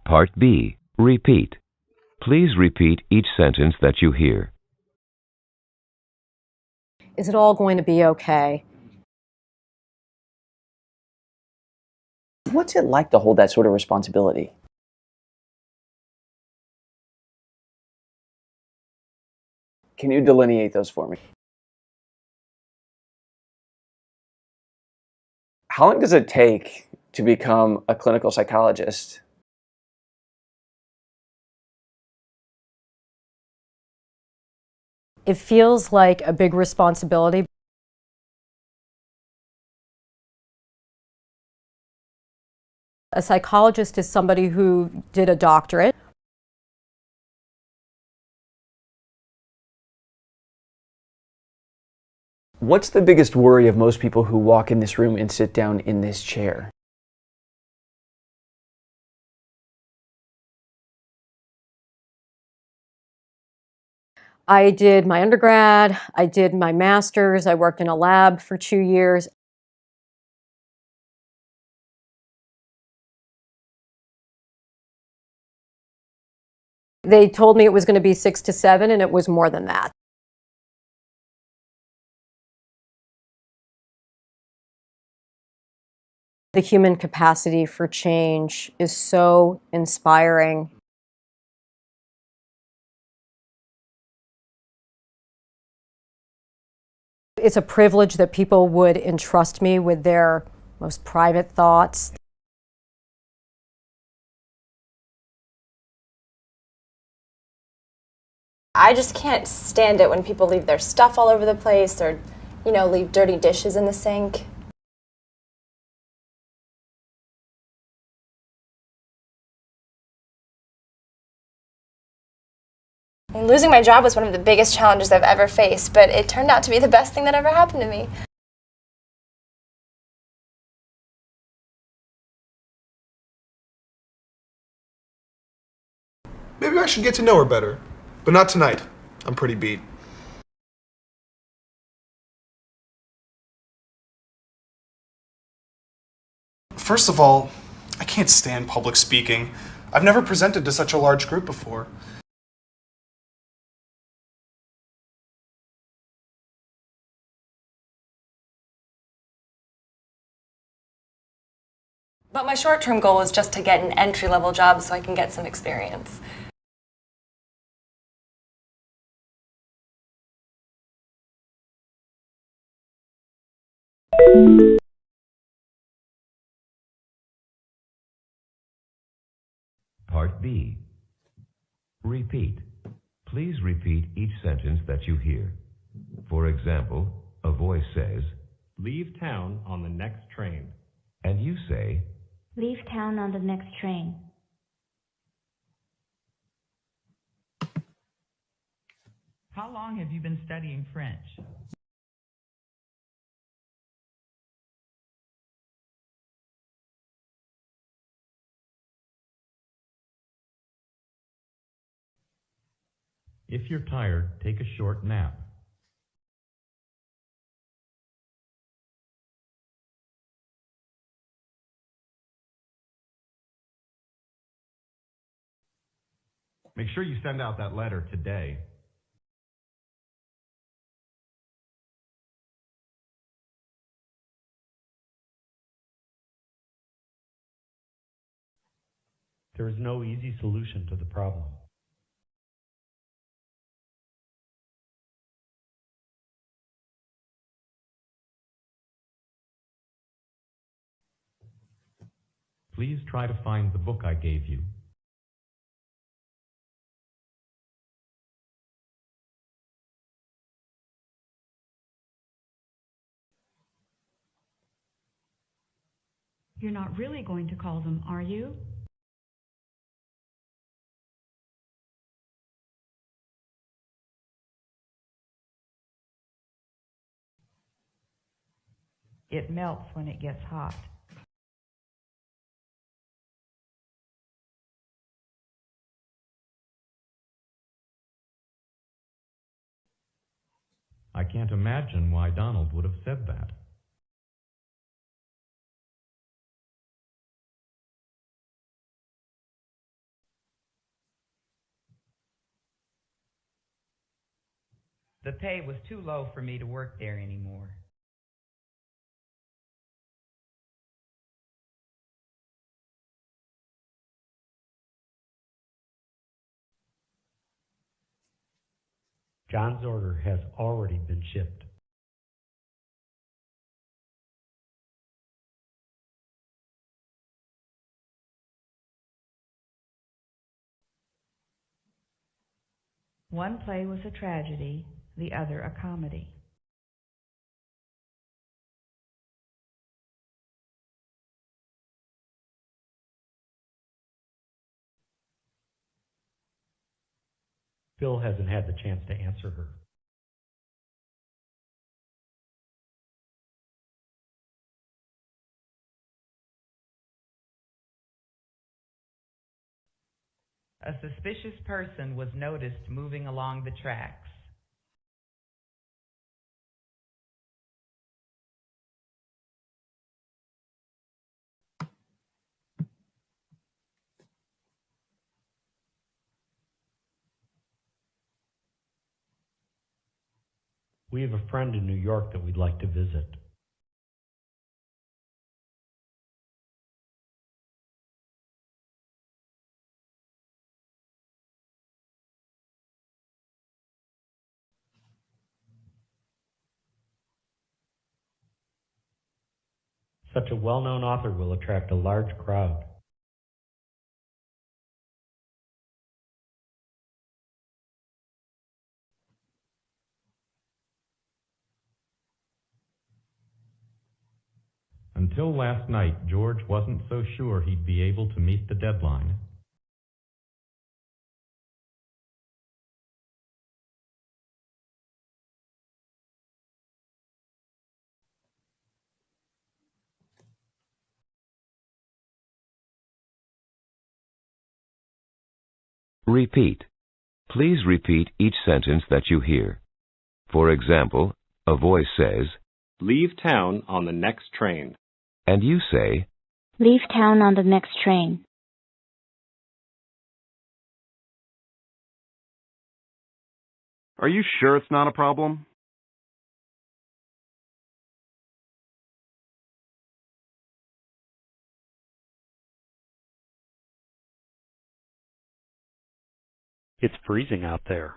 Part B. Repeat. Please repeat each sentence that you hear. Is it all going to be okay? What's it like to hold that sort of responsibility? Can you delineate those for me? How long does it take to become a clinical psychologist? It feels like a big responsibility. A psychologist is somebody who did a doctorate. What's the biggest worry of most people who walk in this room and sit down in this chair? I did my undergrad, I did my master's, I worked in a lab for 2 years. They told me it was going to be 6 to 7, and it was more than that. The human capacity for change is so inspiring. It's a privilege that people would entrust me with their most private thoughts. I just can't stand it when people leave their stuff all over the place or, leave dirty dishes in the sink. And losing my job was one of the biggest challenges I've ever faced, but it turned out to be the best thing that ever happened to me. Maybe I should get to know her better, but not tonight. I'm pretty beat. First of all, I can't stand public speaking. I've never presented to such a large group before. But my short-term goal is just to get an entry-level job so I can get some experience. Part B. Repeat. Please repeat each sentence that you hear. For example, a voice says, "Leave town on the next train." and you say, "Leave town on the next train." How long have you been studying French? If you're tired, take a short nap. Make sure you send out that letter today. There is no easy solution to the problem. Please try to find the book I gave you. You're not really going to call them, are you? It melts when it gets hot. I can't imagine why Donald would have said that. The pay was too low for me to work there anymore. John's order has already been shipped. One play was a tragedy, the other a comedy. Phil hasn't had the chance to answer her. A suspicious person was noticed moving along the tracks. We have a friend in New York that we'd like to visit. Such a well-known author will attract a large crowd. Until last night, George wasn't so sure he'd be able to meet the deadline. Repeat. Please repeat each sentence that you hear. For example, a voice says, "Leave town on the next train." and you say, Leave town on the next train. Are you sure it's not a problem? It's freezing out there.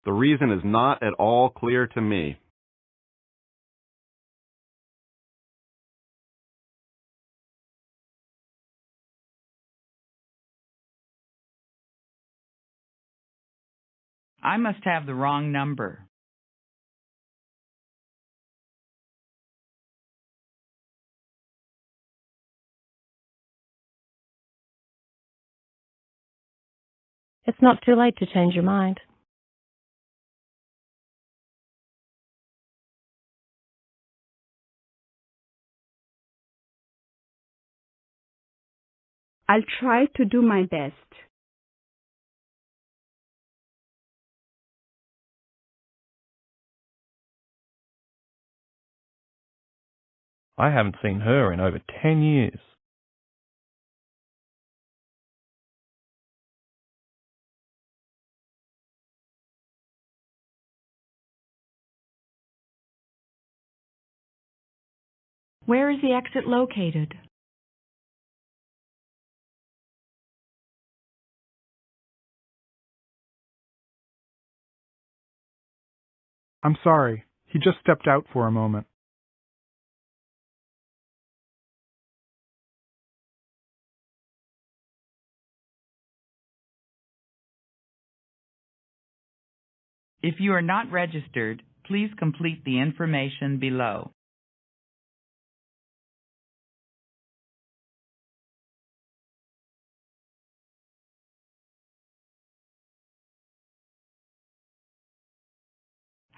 The reason is not at all clear to me. I must have the wrong number. It's not too late to change your mind. I'll try to do my best. I haven't seen her in over 10 years. Where is the exit located? I'm sorry. He just stepped out for a moment. If you are not registered, please complete the information below.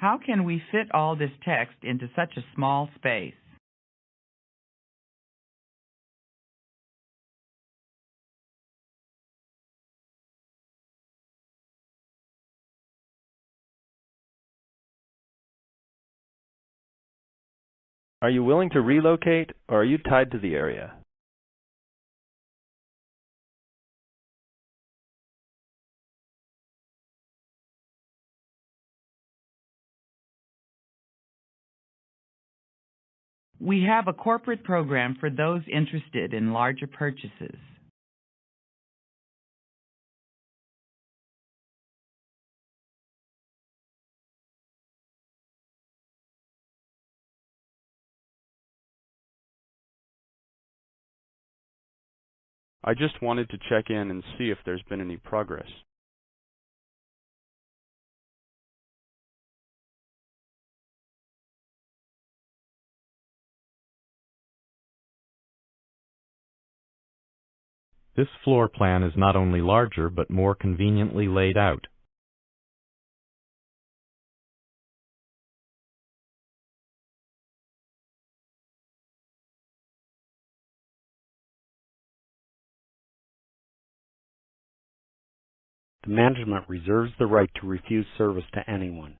How can we fit all this text into such a small space? Are you willing to relocate, or are you tied to the area? We have a corporate program for those interested in larger purchases. I just wanted to check in and see if there's been any progress. This floor plan is not only larger, but more conveniently laid out. The management reserves the right to refuse service to anyone.